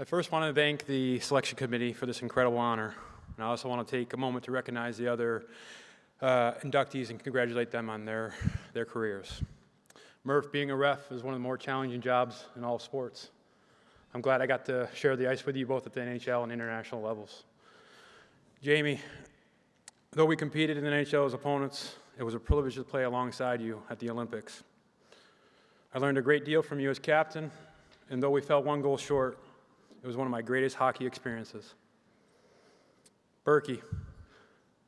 I first want to thank the selection committee for this incredible honor. And I also want to take a moment to recognize the other inductees and congratulate them on their careers. Murph, being a ref is one of the more challenging jobs in all sports. I'm glad I got to share the ice with you both at the NHL and international levels. Jamie, though we competed in the NHL as opponents, it was a privilege to play alongside you at the Olympics. I learned a great deal from you as captain, and though we fell one goal short, it was one of my greatest hockey experiences. Berkey,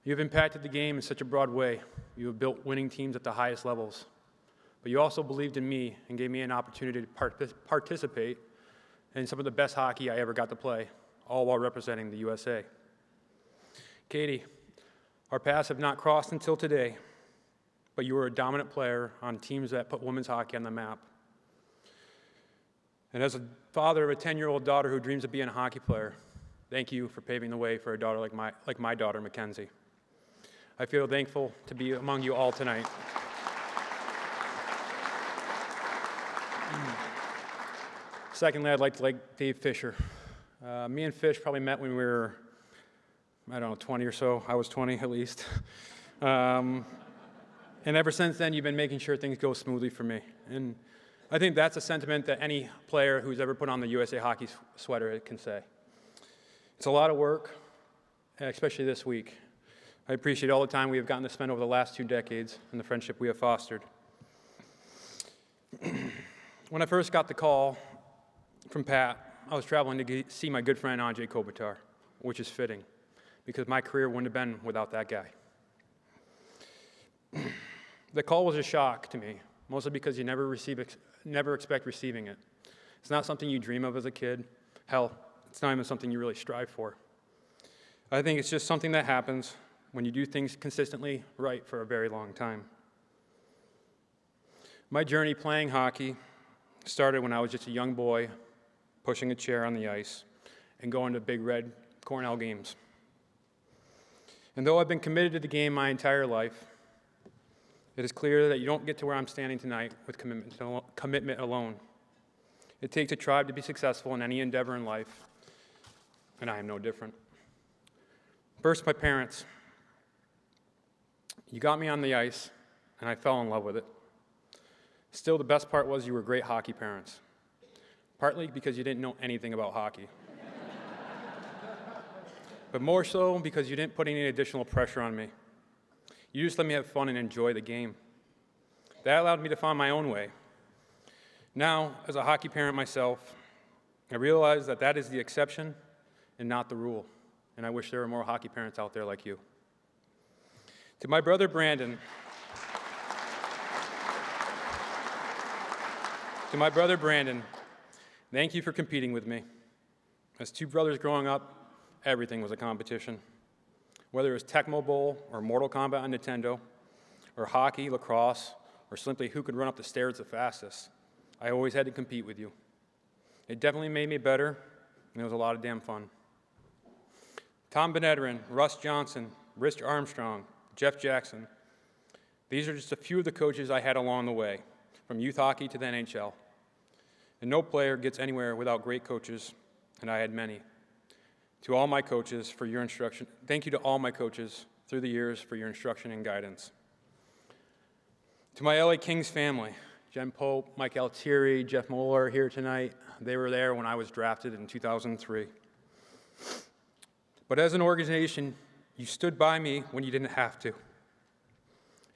you have impacted the game in such a broad way. You have built winning teams at the highest levels. But you also believed in me and gave me an opportunity to participate in some of the best hockey I ever got to play, all while representing the USA. Katie, our paths have not crossed until today, but you were a dominant player on teams that put women's hockey on the map. And as a father of a 10-year-old daughter who dreams of being a hockey player, thank you for paving the way for a daughter like my daughter, Mackenzie. I feel thankful to be among you all tonight. Secondly, I'd like to thank Dave Fisher. Me and Fish probably met when we were, 20 or so. I was 20 at least. And ever since then, you've been making sure things go smoothly for me. And I think that's a sentiment that any player who's ever put on the USA Hockey sweater can say. It's a lot of work, especially this week. I appreciate all the time we have gotten to spend over the last 2 decades and the friendship we have fostered. When I first got the call from Pat, I was traveling to see my good friend Andrzej Kopitar, which is fitting, because my career wouldn't have been without that guy. The call was a shock to me, mostly because you never expect receiving it. It's not something you dream of as a kid. Hell, it's not even something you really strive for. I think it's just something that happens when you do things consistently right for a very long time. My journey playing hockey started when I was just a young boy pushing a chair on the ice and going to Big Red Cornell games. And though I've been committed to the game my entire life, it is clear that you don't get to where I'm standing tonight with commitment alone. It takes a tribe to be successful in any endeavor in life, and I am no different. First, my parents. You got me on the ice, and I fell in love with it. Still, the best part was you were great hockey parents, partly because you didn't know anything about hockey, but more so because you didn't put any additional pressure on me. You just let me have fun and enjoy the game. That allowed me to find my own way. Now, as a hockey parent myself, I realize that that is the exception and not the rule, and I wish there were more hockey parents out there like you. To my brother Brandon, thank you for competing with me. As 2 brothers growing up, everything was a competition. Whether it was Tecmo Bowl or Mortal Kombat on Nintendo, or hockey, lacrosse, or simply who could run up the stairs the fastest, I always had to compete with you. It definitely made me better, and it was a lot of damn fun. Tom Benedrin, Russ Johnson, Rich Armstrong, Jeff Jackson, these are just a few of the coaches I had along the way, from youth hockey to the NHL. And no player gets anywhere without great coaches, and I had many. To all my coaches for your instruction, thank you to all my coaches through the years for your instruction and guidance. To my LA Kings family, Jen Pope, Mike Altieri, Jeff Moeller here tonight, they were there when I was drafted in 2003. But as an organization, you stood by me when you didn't have to.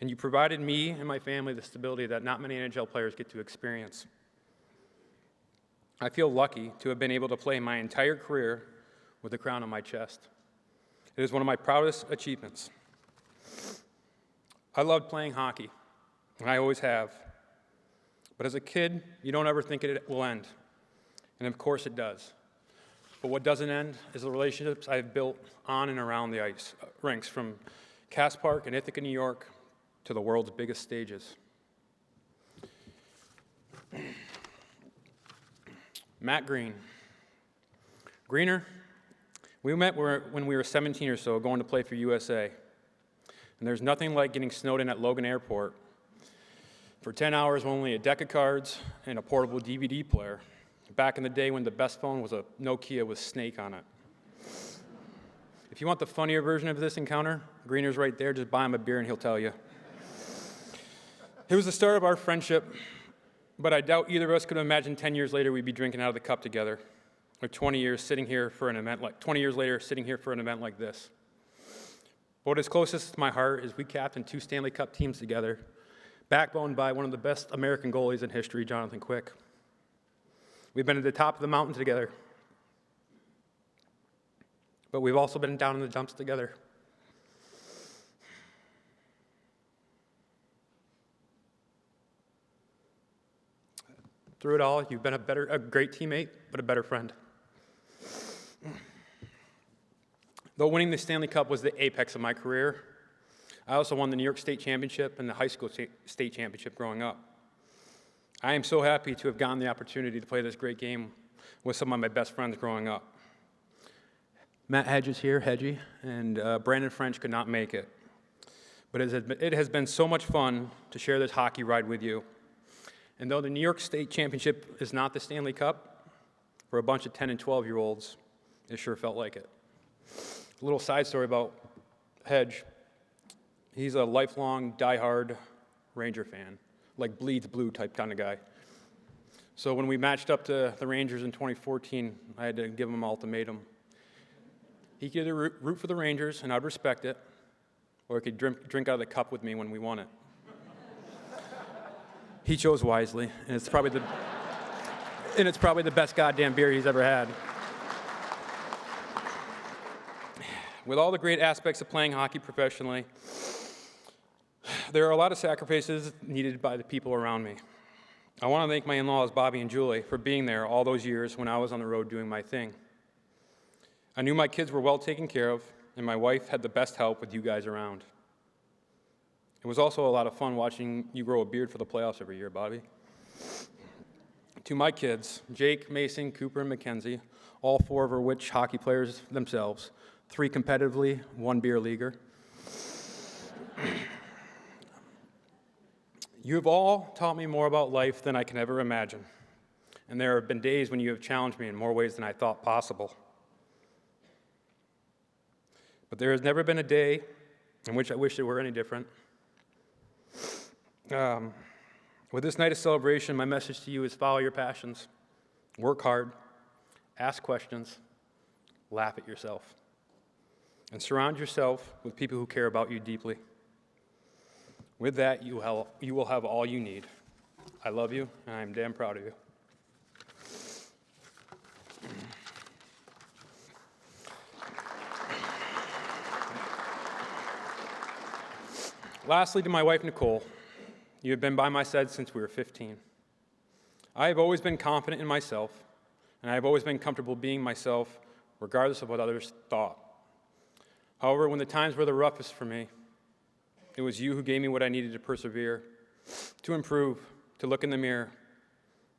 And you provided me and my family the stability that not many NHL players get to experience. I feel lucky to have been able to play my entire career with a crown on my chest. It is one of my proudest achievements. I loved playing hockey, and I always have. But as a kid, you don't ever think it will end. And of course it does. But what doesn't end is the relationships I've built on and around the ice rinks, from Cass Park in Ithaca, New York, to the world's biggest stages. Matt Green. Greener, we met when we were 17 or so, going to play for USA. And there's nothing like getting snowed in at Logan Airport for 10 hours with only a deck of cards and a portable DVD player, back in the day when the best phone was a Nokia with Snake on it. If you want the funnier version of this encounter, Greener's right there, just buy him a beer and he'll tell you. It was the start of our friendship, but I doubt either of us could have imagined 10 years later we'd be drinking out of the cup together, or 20 years later sitting here for an event like this. But what is closest to my heart is we captained 2 Stanley Cup teams together, backboned by one of the best American goalies in history, Jonathan Quick. We've been at the top of the mountain together, but we've also been down in the dumps together. Through it all, you've been a great teammate, but a better friend. Though winning the Stanley Cup was the apex of my career, I also won the New York State Championship and the high school state championship growing up. I am so happy to have gotten the opportunity to play this great game with some of my best friends growing up. Matt Hedges here, Hedgie, and Brandon French could not make it. But it has been so much fun to share this hockey ride with you. And though the New York State Championship is not the Stanley Cup, for a bunch of 10 and 12-year-olds, it sure felt like it. A little side story about Hedge. He's a lifelong, diehard Ranger fan, like bleeds blue type kind of guy. So when we matched up to the Rangers in 2014, I had to give him an ultimatum. He could either root for the Rangers, and I'd respect it, or he could drink out of the cup with me when we won it. He chose wisely, and it's probably the best goddamn beer he's ever had. With all the great aspects of playing hockey professionally, there are a lot of sacrifices needed by the people around me. I want to thank my in-laws, Bobby and Julie, for being there all those years when I was on the road doing my thing. I knew my kids were well taken care of, and my wife had the best help with you guys around. It was also a lot of fun watching you grow a beard for the playoffs every year, Bobby. To my kids, Jake, Mason, Cooper, and Mackenzie, all 4 of which hockey players themselves, 3 competitively, 1 beer leaguer. You have all taught me more about life than I can ever imagine, and there have been days when you have challenged me in more ways than I thought possible. But there has never been a day in which I wish it were any different. With this night of celebration, my message to you is follow your passions, work hard, ask questions, laugh at yourself, and surround yourself with people who care about you deeply. With that, you will have all you need. I love you, and I am damn proud of you. Lastly, to my wife, Nicole, you have been by my side since we were 15. I have always been confident in myself, and I have always been comfortable being myself, regardless of what others thought. However, when the times were the roughest for me, it was you who gave me what I needed to persevere, to improve, to look in the mirror,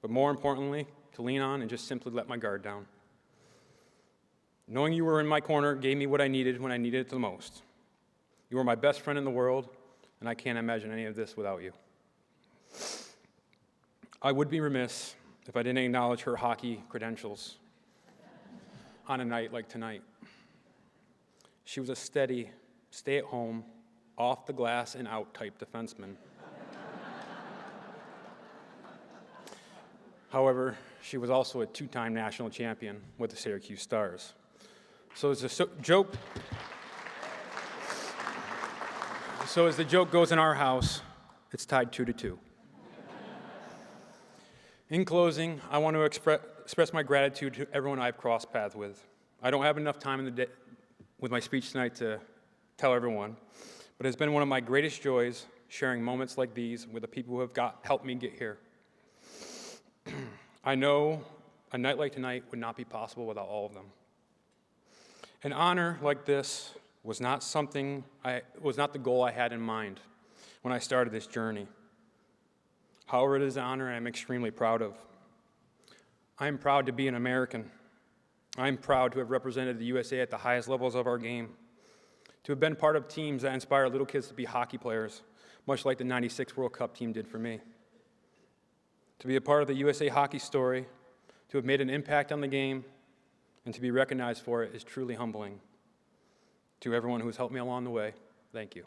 but more importantly, to lean on and just simply let my guard down. Knowing you were in my corner gave me what I needed when I needed it the most. You were my best friend in the world, and I can't imagine any of this without you. I would be remiss if I didn't acknowledge her hockey credentials on a night like tonight. She was a steady, stay-at-home, off-the-glass-and-out type defenseman. However, she was also a 2-time national champion with the Syracuse Stars. So as the joke goes in our house, it's tied 2-2. In closing, I want to express my gratitude to everyone I've crossed paths with. I don't have enough time in the day with my speech tonight to tell everyone, but it's been one of my greatest joys sharing moments like these with the people who have helped me get here. I know a night like tonight would not be possible without all of them. An honor like this was not the goal I had in mind when I started this journey. However, it is an honor I'm extremely proud of. I am proud to be an American. I am proud to have represented the USA at the highest levels of our game, to have been part of teams that inspire little kids to be hockey players, much like the '96 World Cup team did for me. To be a part of the USA hockey story, To have made an impact on the game and to be recognized for it is truly humbling. To everyone who has helped me along the way, thank you.